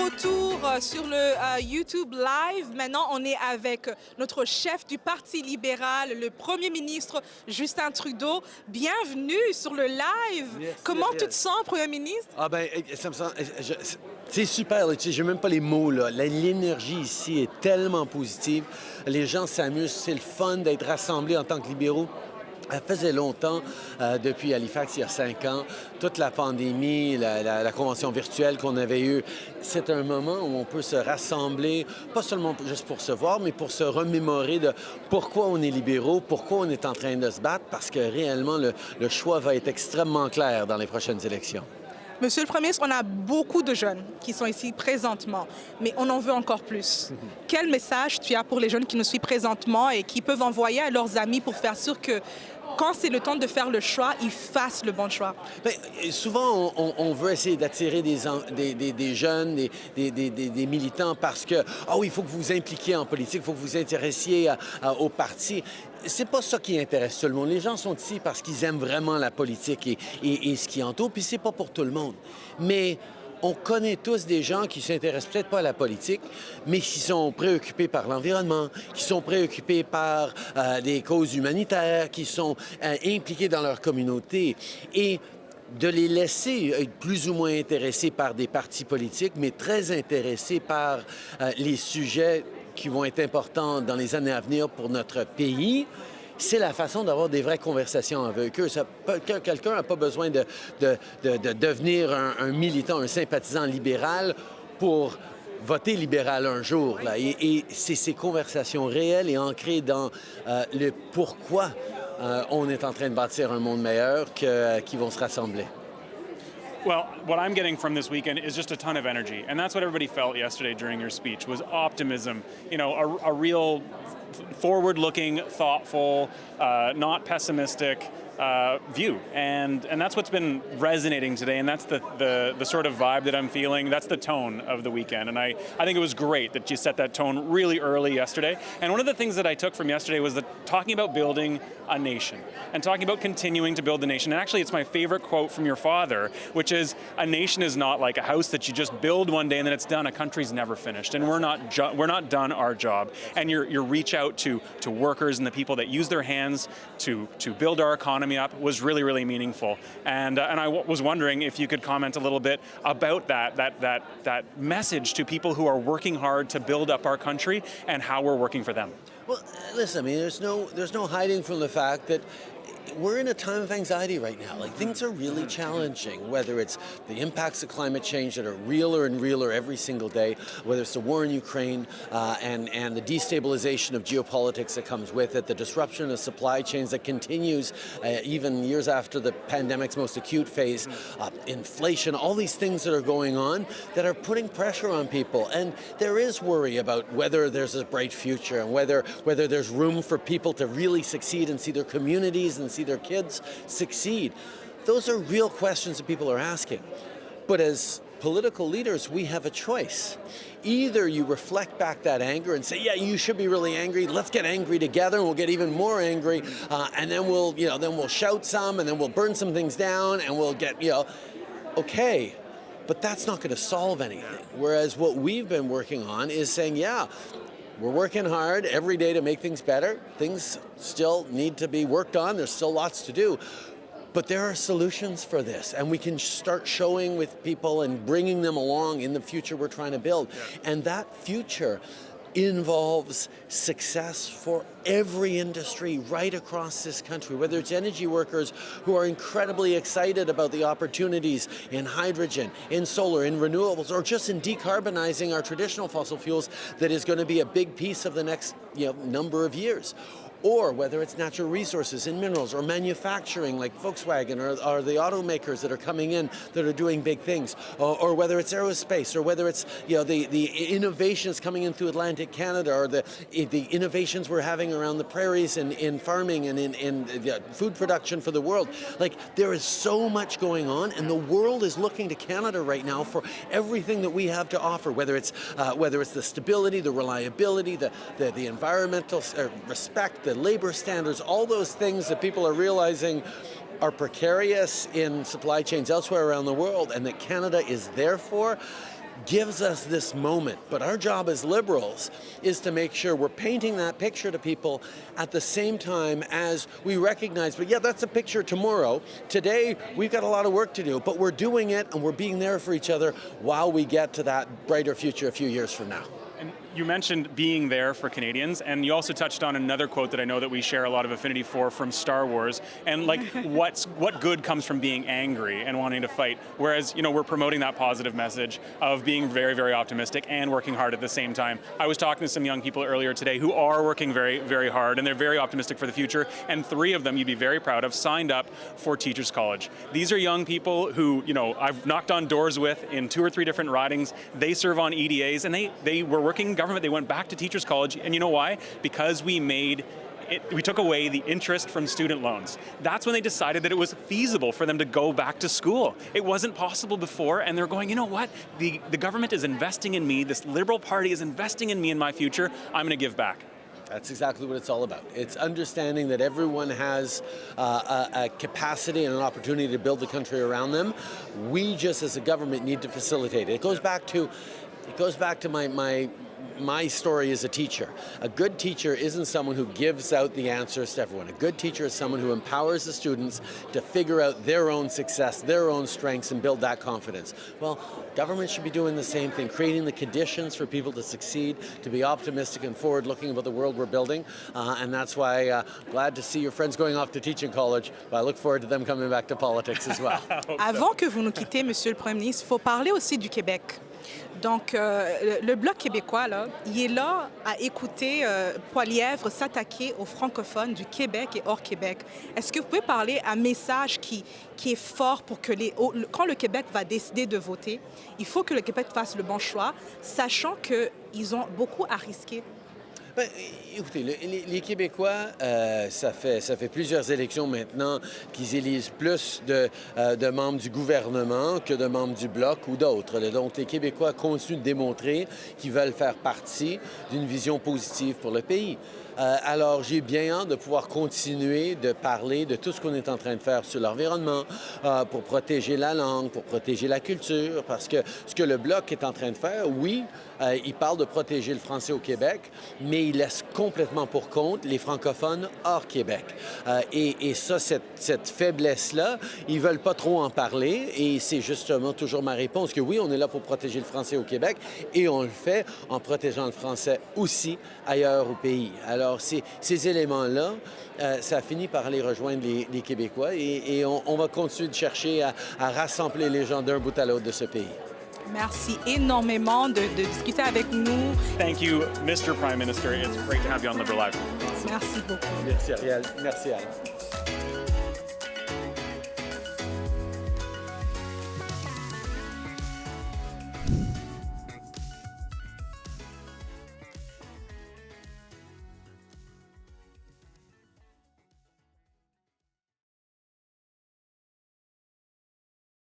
retour sur le YouTube Live. Maintenant, on est avec notre chef du Parti libéral, le Premier ministre Justin Trudeau. Bienvenue sur le live. Merci, Comment Arielle. tu te sens, Premier ministre? Ah ben, ça me sent... C'est super, là, tu sais, j'ai même pas les mots, là. L'énergie ici est tellement positive. Les gens s'amusent, c'est le fun d'être rassemblés en tant que libéraux. Ça faisait longtemps, depuis Halifax, il y a 5 ans, toute la pandémie, la convention virtuelle qu'on avait eue, c'est un moment où on peut se rassembler, pas seulement juste pour se voir, mais pour se remémorer de pourquoi on est libéraux, pourquoi on est en train de se battre, parce que réellement, le choix va être extrêmement clair dans les prochaines élections. Monsieur le Premier ministre, on a beaucoup de jeunes qui sont ici présentement, mais on en veut encore plus. Quel message tu as pour les jeunes qui nous suivent présentement et qui peuvent envoyer à leurs amis pour faire sûr que quand c'est le temps de faire le choix, ils fassent le bon choix? Bien, souvent, on veut essayer d'attirer des jeunes, des militants parce que, ah oui, il faut que vous vous impliquiez en politique, il faut que vous vous intéressiez au parti. C'est pas ça qui intéresse tout le monde. Les gens sont ici parce qu'ils aiment vraiment la politique et ce qui entoure, puis c'est pas pour tout le monde. Mais on connaît tous des gens qui s'intéressent peut-être pas à la politique, mais qui sont préoccupés par l'environnement, qui sont préoccupés par des causes humanitaires, qui sont impliqués dans leur communauté. Et de les laisser être plus ou moins intéressés par des partis politiques, mais très intéressés par les sujets qui vont être importants dans les années à venir pour notre pays, c'est la façon d'avoir des vraies conversations avec eux. Quelqu'un n'a pas besoin de devenir un militant, un sympathisant libéral pour voter libéral un jour. Là. Et c'est ces conversations réelles et ancrées dans le pourquoi on est en train de bâtir un monde meilleur qui vont se rassembler. Well, what I'm getting from this weekend is just a ton of energy, and that's what everybody felt yesterday during your speech, was optimism, you know, a real forward-looking, thoughtful, not pessimistic view, and that's what's been resonating today, and that's the sort of vibe that I'm feeling. That's the tone of the weekend, and I think it was great that you set that tone really early yesterday. And one of the things that I took from yesterday was talking about building a nation and talking about continuing to build the nation. And actually, it's my favorite quote from your father, which is, "A nation is not like a house that you just build one day and then it's done. A country's never finished, and we're not done our job." And your reach out to workers and the people that use their hands to build our economy up was really, really meaningful. And I was wondering if you could comment a little bit about that message to people who are working hard to build up our country and how we're working for them. Well, listen, I mean, there's no hiding from the fact that we're in a time of anxiety right now. Like, things are really challenging, whether it's the impacts of climate change that are realer and realer every single day, whether it's the war in Ukraine and the destabilization of geopolitics that comes with it, the disruption of supply chains that continues even years after the pandemic's most acute phase, inflation, all these things that are going on that are putting pressure on people. And there is worry about whether there's a bright future and whether there's room for people to really succeed and see their communities and see their kids succeed. Those are real questions that people are asking. But as political leaders, we have a choice. Either you reflect back that anger and say, yeah, you should be really angry. Let's get angry together and we'll get even more angry. And then we'll shout some and then we'll burn some things down and we'll get, okay. But that's not going to solve anything. Whereas what we've been working on is saying, yeah, we're working hard every day to make things better. Things still need to be worked on. There's still lots to do. But there are solutions for this, and we can start showing with people and bringing them along in the future we're trying to build. Yeah. And that future involves success for every industry right across this country, whether it's energy workers who are incredibly excited about the opportunities in hydrogen, in solar, in renewables, or just in decarbonizing our traditional fossil fuels that is going to be a big piece of the next number of years. Or whether it's natural resources and minerals or manufacturing like Volkswagen or the automakers that are coming in that are doing big things, or whether it's aerospace, or whether it's the innovations coming in through Atlantic Canada, or the innovations we're having around the prairies in farming and in food production for the world. Like, there is so much going on, and the world is looking to Canada right now for everything that we have to offer, whether it's the stability, the reliability, the environmental respect, the labor standards, all those things that people are realizing are precarious in supply chains elsewhere around the world and that Canada is there for. gives us this moment. But our job as Liberals is to make sure we're painting that picture to people at the same time as we recognize, but yeah, that's a picture tomorrow. Today, we've got a lot of work to do, but we're doing it and we're being there for each other while we get to that brighter future a few years from now. And you mentioned being there for Canadians, and you also touched on another quote that I know that we share a lot of affinity for from Star Wars, and like what good comes from being angry and wanting to fight, whereas, you know, we're promoting that positive message of being very, very optimistic and working hard at the same time. I was talking to some young people earlier today who are working very, very hard, and they're very optimistic for the future, and 3 of them you'd be very proud of signed up for Teachers College. These are young people who, you know, I've knocked on doors with in 2 or 3 different ridings. They serve on EDAs, and they were working in government. They went back to Teachers College, and you know why? Because we took away the interest from student loans. That's when they decided that it was feasible for them to go back to school. It wasn't possible before, and they're going, you know what? The government is investing in me. This Liberal Party is investing in me and my future. I'm going to give back. That's exactly what it's all about. It's understanding that everyone has a capacity and an opportunity to build the country around them. We just, as a government, need to facilitate it. It goes back to my story as a teacher. A good teacher isn't someone who gives out the answers to everyone. A good teacher is someone who empowers the students to figure out their own success, their own strengths, and build that confidence. Well, government should be doing the same thing, creating the conditions for people to succeed, to be optimistic and forward-looking about the world we're building. And that's why glad to see your friends going off to teaching college, but I look forward to them coming back to politics as well. Avant que vous nous quittez, Monsieur le Premier ministre, il faut parler aussi du Québec. Donc, le Bloc québécois, là, il est là à écouter Poilièvre s'attaquer aux francophones du Québec et hors Québec. Est-ce que vous pouvez parler un message qui est fort pour que quand le Québec va décider de voter, il faut que le Québec fasse le bon choix, sachant qu'ils ont beaucoup à risquer? Ben, écoutez, les Québécois, ça fait plusieurs élections maintenant qu'ils élisent plus de membres du gouvernement que de membres du Bloc ou d'autres. Donc, les Québécois continuent de démontrer qu'ils veulent faire partie d'une vision positive pour le pays. Alors, j'ai bien hâte de pouvoir continuer de parler de tout ce qu'on est en train de faire sur l'environnement, pour protéger la langue, pour protéger la culture, parce que ce que le Bloc est en train de faire, oui, il parle de protéger le français au Québec, mais il laisse complètement pour compte les francophones hors Québec. Et ça, cette faiblesse-là, ils ne veulent pas trop en parler, et c'est justement toujours ma réponse que oui, on est là pour protéger le français au Québec, et on le fait en protégeant le français aussi ailleurs au pays. Alors, ces éléments-là, ça finit par aller rejoindre les Québécois et on va continuer de chercher à rassembler les gens d'un bout à l'autre de ce pays. Merci énormément de discuter avec nous. Thank you, Mr. Prime Minister. It's great to have you on Liberal Live. Merci beaucoup. Merci Arielle. Merci Alain.